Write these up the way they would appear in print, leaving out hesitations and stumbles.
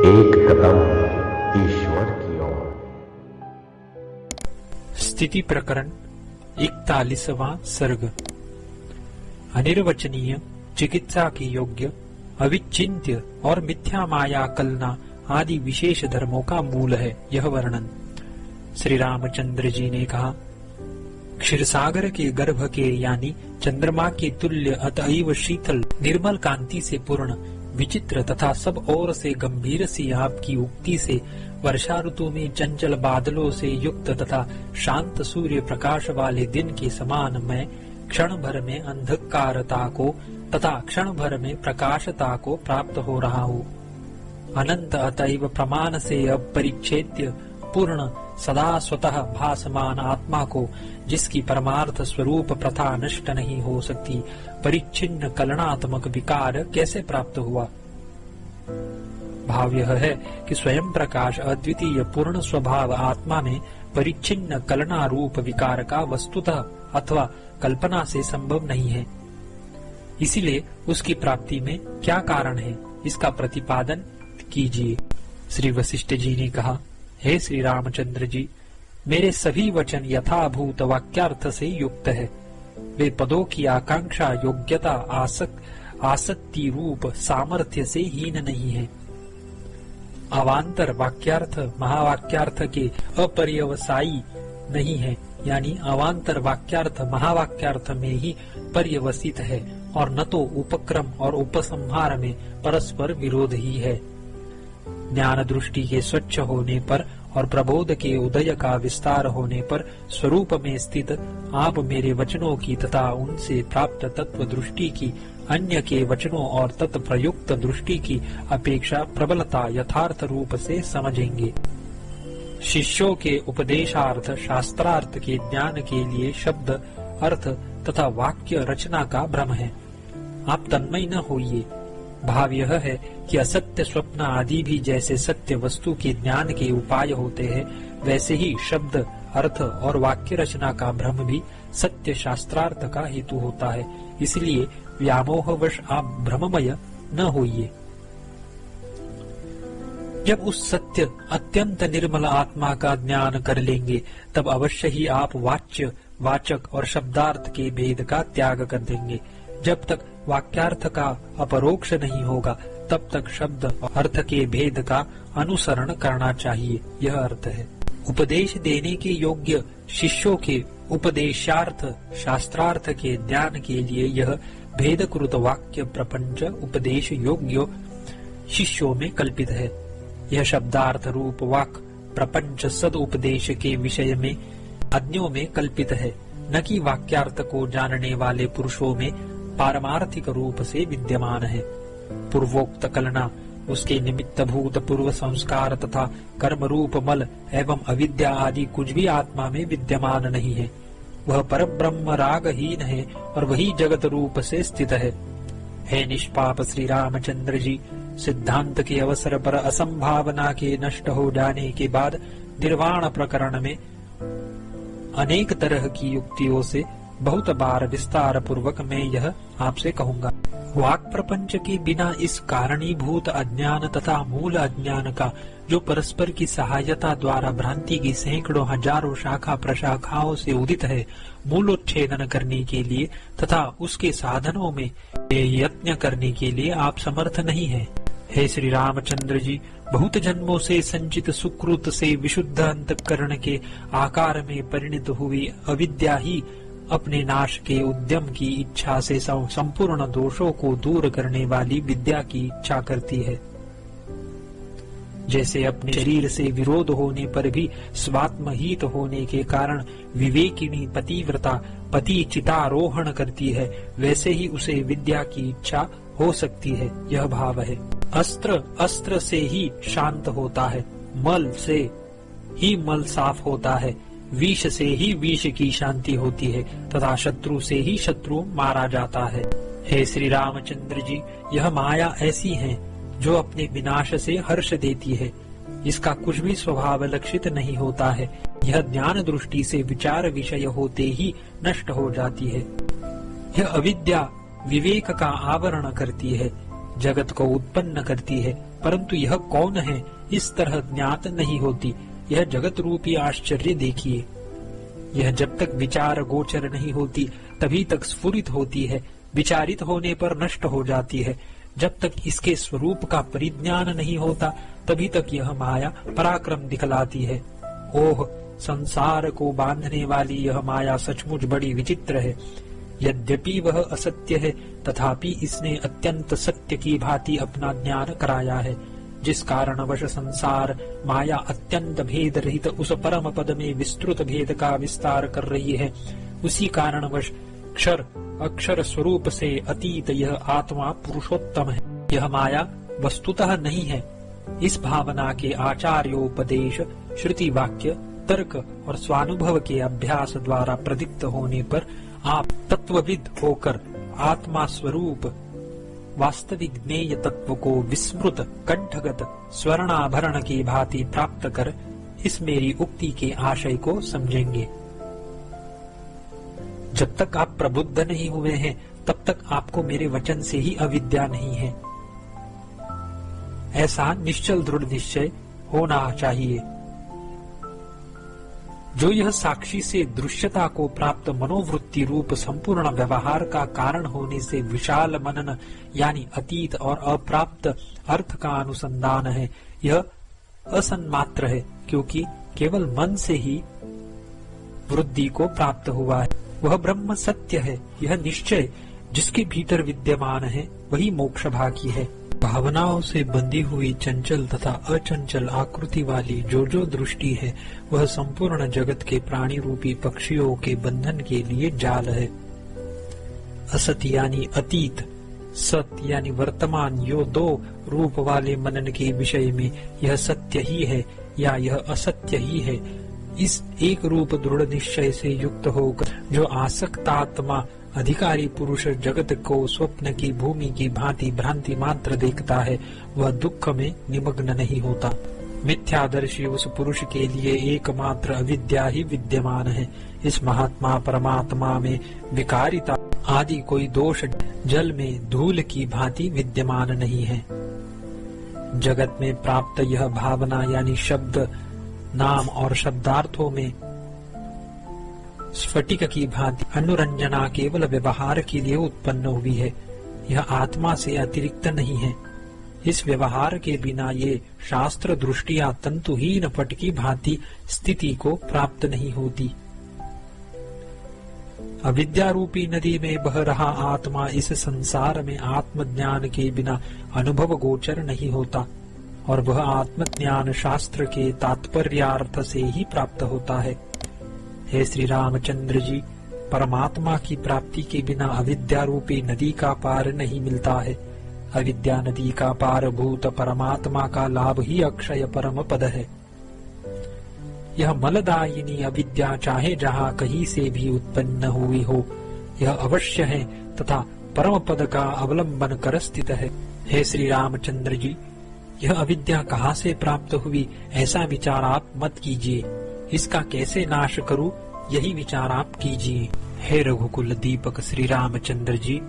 एक कदम ईश्वर की ओर। स्थिति प्रकरण 41वां सर्ग। अनिर्वचनीय, चिकित्सा के योग्य, अविचिंत्य और मिथ्या माया कलना आदि विशेष धर्मों का मूल है यह वर्णन। श्री रामचंद्र जी ने कहा, क्षीरसागर के गर्भ के यानी चंद्रमा के तुल्य अतएव शीतल निर्मल कांति से पूर्ण विचित्र तथा सब ओर से गंभीर सी आपकी उक्ति से वर्षा ऋतु में चंचल बादलों से युक्त तथा शांत सूर्य प्रकाश वाले दिन के समान मैं क्षण भर में अंधकारता को तथा क्षण भर में प्रकाशता को प्राप्त हो रहा हूँ। अनंत अतएव प्रमाण से अपरिच्छेद्य पूर्ण सदा स्वतः भासमान आत्मा को, जिसकी परमार्थ स्वरूप प्रथा नष्ट नहीं हो सकती, परिच्छिन्न कलनात्मक विकार कैसे प्राप्त हुआ? भाव यह है कि स्वयं प्रकाश अद्वितीय पूर्ण स्वभाव आत्मा में परिच्छिन्न कलना रूप विकार का वस्तुतः अथवा कल्पना से संभव नहीं है। इसीलिए उसकी प्राप्ति में क्या कारण है, इसका प्रतिपादन कीजिए। श्री वशिष्ठ जी ने कहा, हे श्री रामचंद्र जी, मेरे सभी वचन यथाभूत वाक्यार्थ से युक्त है। वे पदों की आकांक्षा, योग्यता, आसक्ति रूप सामर्थ्य से हीन नहीं है। अवांतर वाक्यार्थ महावाक्यार्थ के अपर्यवसायी नहीं है, यानी अवांतर वाक्यार्थ महावाक्यार्थ में ही पर्यवसित है और न तो उपक्रम और उपसंहार में परस्पर विरोध ही है। ज्ञान दृष्टि के स्वच्छ होने पर और प्रबोध के उदय का विस्तार होने पर स्वरूप में स्थित आप मेरे वचनों की तथा उनसे प्राप्त तत्व दृष्टि की अन्य के वचनों और तत्प्रयुक्त दृष्टि की अपेक्षा प्रबलता यथार्थ रूप से समझेंगे। शिष्यों के उपदेशार्थ शास्त्रार्थ के ज्ञान के लिए शब्द अर्थ तथा वाक्य रचना का भ्रम है। आप तन्मय न होइए। भाव यह है कि असत्य स्वप्न आदि भी जैसे सत्य वस्तु के ज्ञान के उपाय होते हैं, वैसे ही शब्द अर्थ और वाक्य रचना का भ्रम भी सत्य शास्त्रार्थ का हेतु होता है। इसलिए व्यामोहवश आप भ्रममय न होइए। जब उस सत्य अत्यंत निर्मल आत्मा का ज्ञान कर लेंगे, तब अवश्य ही आप वाच्य, वाचक और शब्दार्थ के भेद का त्याग कर देंगे। जब तक वाक्यार्थ का अपरोक्ष नहीं होगा, तब तक शब्द अर्थ के भेद का अनुसरण करना चाहिए, यह अर्थ है। उपदेश देने के योग्य शिष्यों के उपदेशार्थ शास्त्रार्थ के ज्ञान के लिए यह भेदकृत वाक्य प्रपंच उपदेश योग्य शिष्यों में कल्पित है। यह शब्दार्थ रूप वाक् प्रपंच सद उपदेश के विषय में अज्ञों में कल्पित है, न कि वाक्यार्थ को जानने वाले पुरुषों में पारमार्थिक रूप से विद्यमान है। पूर्वोक्त कलना, उसके निमित्त भूत पूर्व संस्कार तथा कर्म रूप मल एवं अविद्या आदि कुछ भी आत्मा में विद्यमान नहीं है। वह परब्रह्म रागहीन है और वही जगत रूप से स्थित है। हे निष्पाप श्री रामचंद्र जी, सिद्धांत के अवसर पर असंभावना के नष्ट हो जाने के बाद निर्वाण प्रकरण में अनेक तरह की युक्तियों से बहुत बार विस्तार पूर्वक मैं यह आपसे कहूंगा। वाक् प्रपंच के बिना इस कारणीभूत अज्ञान तथा मूल अज्ञान का, जो परस्पर की सहायता द्वारा भ्रांति की सैकड़ों हजारों शाखा प्रशाखाओं से उदित है, मूलोच्छेदन करने के लिए तथा उसके साधनों में यत्न करने के लिए आप समर्थ नहीं हैं। हे श्री रामचंद्र जी, बहुत जन्मों से संचित सुकृत से विशुद्ध अंतःकरण के आकार में परिणत हुई अविद्या ही अपने नाश के उद्यम की इच्छा से संपूर्ण दोषों को दूर करने वाली विद्या की इच्छा करती है। जैसे अपने शरीर से विरोध होने पर भी स्वात्महित होने के कारण विवेकिनी पतिव्रता पति चितारोहण करती है, वैसे ही उसे विद्या की इच्छा हो सकती है, यह भाव है। अस्त्र अस्त्र से ही शांत होता है, मल से ही मल साफ होता है, विष से ही विष की शांति होती है तथा शत्रु से ही शत्रु मारा जाता है। हे श्री रामचंद्र जी, यह माया ऐसी है जो अपने विनाश से हर्ष देती है। इसका कुछ भी स्वभाव लक्षित नहीं होता है। यह ज्ञान दृष्टि से विचार विषय होते ही नष्ट हो जाती है। यह अविद्या विवेक का आवरण करती है, जगत को उत्पन्न करती है परंतु यह कौन है इस तरह ज्ञात नहीं होती। यह जगत रूपी आश्चर्य देखिए, यह जब तक विचार गोचर नहीं होती तभी तक स्फुरित होती है, विचारित होने पर नष्ट हो जाती है। जब तक इसके स्वरूप का परिज्ञान नहीं होता तभी तक यह माया पराक्रम दिखलाती है। ओह, संसार को बांधने वाली यह माया सचमुच बड़ी विचित्र है। यद्यपि वह असत्य है तथापि इसने अत्यंत सत्य की भांति अपना ज्ञान कराया है। जिस कारणवश संसार माया अत्यंत भेद रहित उस परम पद में विस्तृत भेद का विस्तार कर रही है, उसी कारणवश क्षर अक्षर स्वरूप से अतीत यह आत्मा पुरुषोत्तम है। यह माया वस्तुतः नहीं है। इस भावना के आचार्योपदेश, श्रुति वाक्य, तर्क और स्वानुभव के अभ्यास द्वारा प्रदीप्त होने पर आप तत्वविद होकर आत्मा स्वरूप वास्तविक ज्ञेय तत्व को विस्मृत कंठगत स्वर्णाभरण की भांति प्राप्त कर इस मेरी उक्ति के आशय को समझेंगे। जब तक आप प्रबुद्ध नहीं हुए हैं तब तक आपको मेरे वचन से ही अविद्या नहीं है, ऐसा निश्चल दृढ़ निश्चय होना चाहिए। जो यह साक्षी से दृश्यता को प्राप्त मनोवृत्ति रूप संपूर्ण व्यवहार का कारण होने से विशाल मनन यानी अतीत और अप्राप्त अर्थ का अनुसंधान है, यह असन्मात्र है, क्योंकि केवल मन से ही वृद्धि को प्राप्त हुआ है। वह ब्रह्म सत्य है। यह निश्चय जिसके भीतर विद्यमान है वही मोक्ष भागी है। भावनाओं से बंधी हुई चंचल तथा अचंचल आकृति वाली जो दृष्टि है वह संपूर्ण जगत के प्राणी रूपी पक्षियों के बंधन के लिए जाल है। असत यानी अतीत, सत यानी वर्तमान, यो दो रूप वाले मनन के विषय में यह सत्य ही है या यह असत्य ही है, इस एक रूप दृढ़ निश्चय से युक्त होकर जो आसक्तात्मा अधिकारी पुरुष जगत को स्वप्न की भूमि की भांति भ्रांति मात्र देखता है, वह दुख में निमग्न नहीं होता। मिथ्यादर्शी उस पुरुष के लिए एकमात्र अविद्या ही विद्यमान है। इस महात्मा परमात्मा में विकारिता आदि कोई दोष जल में धूल की भांति विद्यमान नहीं है। जगत में प्राप्त यह भावना यानी शब्द, नाम और शब्दार्थों में स्फटिक की भांति अनुरंजना केवल व्यवहार के लिए उत्पन्न हुई है। यह आत्मा से अतिरिक्त नहीं है। इस व्यवहार के बिना ये शास्त्र दृष्टिया तंतुहीन पट की भांति स्थिति को प्राप्त नहीं होती। अविद्या रूपी नदी में बह रहा आत्मा इस संसार में आत्मज्ञान के बिना अनुभव गोचर नहीं होता, और वह आत्मज्ञान शास्त्र के तात्पर्यार्थ से ही प्राप्त होता है। हे श्री रामचंद्र जी, परमात्मा की प्राप्ति के बिना अविद्या रूपी नदी का पार नहीं मिलता है। अविद्या नदी का पार भूत परमात्मा का लाभ ही अक्षय परम पद है। यह मलदायिनी अविद्या चाहे जहाँ कहीं से भी उत्पन्न हुई हो, यह अवश्य है तथा परम पद का अवलंबन कर स्थित है। हे श्री रामचंद्र जी, यह अविद्या कहाँ से प्राप्त हुई ऐसा विचार आप मत कीजिए। इसका कैसे नाश करूं यही विचार आप कीजिए। हे रघुकुल दीपक श्री रामचंद्र जी,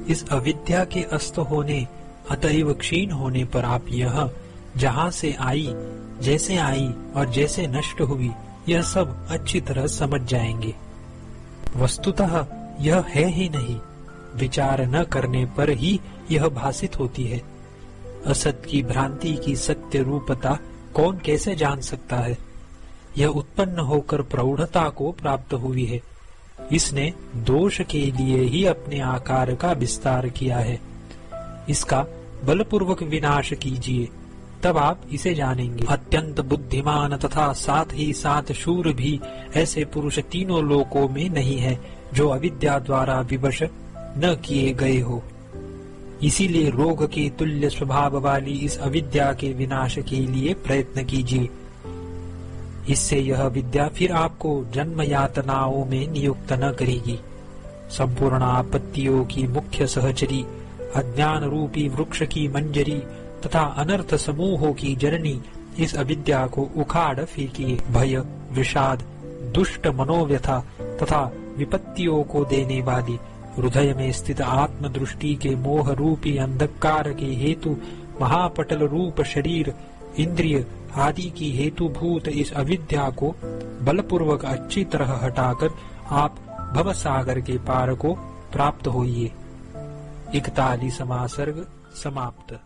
इस अविद्या के अस्त होने अतएव क्षीण होने पर आप यह जहाँ से आई, जैसे आई और जैसे नष्ट हुई, यह सब अच्छी तरह समझ जाएंगे। वस्तुतः यह है ही नहीं, विचार न करने पर ही यह भासित होती है। असत की भ्रांति की सत्य रूपता कौन कैसे जान सकता है। यह उत्पन्न होकर प्रौढ़ता को प्राप्त हुई है। इसने दोष के लिए ही अपने आकार का विस्तार किया है। इसका बलपूर्वक विनाश कीजिए, तब आप इसे जानेंगे। अत्यंत बुद्धिमान तथा साथ ही साथ शूर भी ऐसे पुरुष तीनों लोकों में नहीं है जो अविद्या द्वारा विवश न किए गए हो। इसीलिए रोग के तुल्य स्वभाव वाली इस अविद्या के विनाश के लिए प्रयत्न कीजिए। इससे यह विद्या फिर आपको जन्म यातनाओं में नियुक्त न करेगी। संपूर्ण आपत्तियों की मुख्य सहचरी, अज्ञान रूपी वृक्ष की मंजरी तथा अनर्थ समूहों की जननी इस अविद्या को उखाड़ फेंकिए। भय, विषाद, दुष्ट मनोव्यथा तथा विपत्तियों को देने वाली हृदय में स्थित आत्मदृष्टि के मोह रूपी अंधकार के हेतु महापटल रूप शरीर, इंद्रिय आदि की हेतुभूत इस अविद्या को बलपूर्वक अच्छी तरह हटाकर आप भवसागर के पार को प्राप्त होइए। 41वां सर्ग समाप्त।